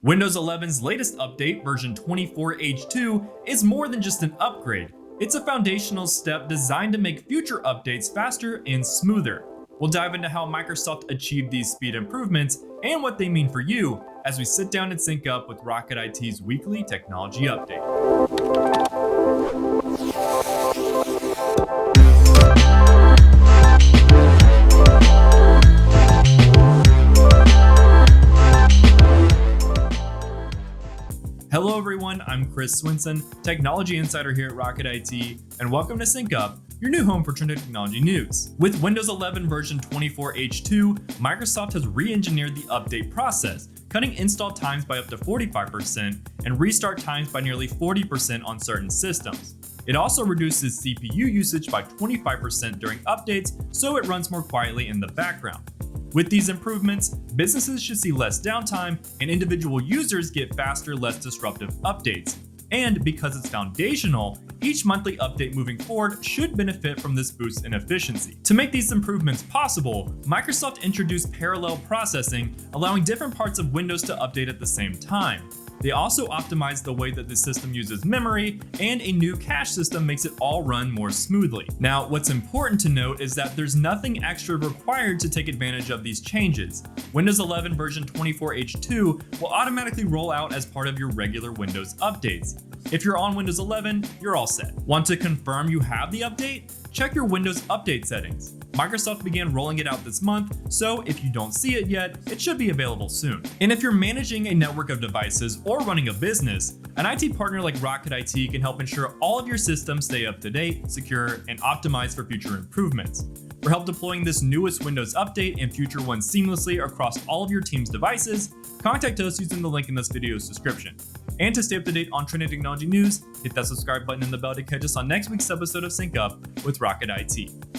Windows 11's latest update, version 24H2, is more than just an upgrade. It's a foundational step designed to make future updates faster and smoother. We'll dive into how Microsoft achieved these speed improvements and what they mean for you as we sit down and sync up with Rocket IT's weekly technology update. Hello everyone, I'm Chris Swinson, Technology Insider here at Rocket IT, and welcome to Sync Up, your new home for trending technology news. With Windows 11 version 24H2, Microsoft has re-engineered the update process, cutting install times by up to 45% and restart times by nearly 40% on certain systems. It also reduces CPU usage by 25% during updates, so it runs more quietly in the background. With these improvements, businesses should see less downtime and individual users get faster, less disruptive updates. And because it's foundational, each monthly update moving forward should benefit from this boost in efficiency. To make these improvements possible, Microsoft introduced parallel processing, allowing different parts of Windows to update at the same time. They also optimized the way that the system uses memory, and a new cache system makes it all run more smoothly. Now, what's important to note is that there's nothing extra required to take advantage of these changes. Windows 11 version 24H2 will automatically roll out as part of your regular Windows updates. If you're on Windows 11, you're all set. Want to confirm you have the update? Check your Windows Update settings. Microsoft began rolling it out this month, so if you don't see it yet, it should be available soon. And if you're managing a network of devices or running a business, an IT partner like Rocket IT can help ensure all of your systems stay up to date, secure, and optimized for future improvements. For help deploying this newest Windows update and future ones seamlessly across all of your team's devices, contact us using the link in this video's description. And to stay up to date on trending technology news, hit that subscribe button and the bell to catch us on next week's episode of Sync Up with Rocket IT.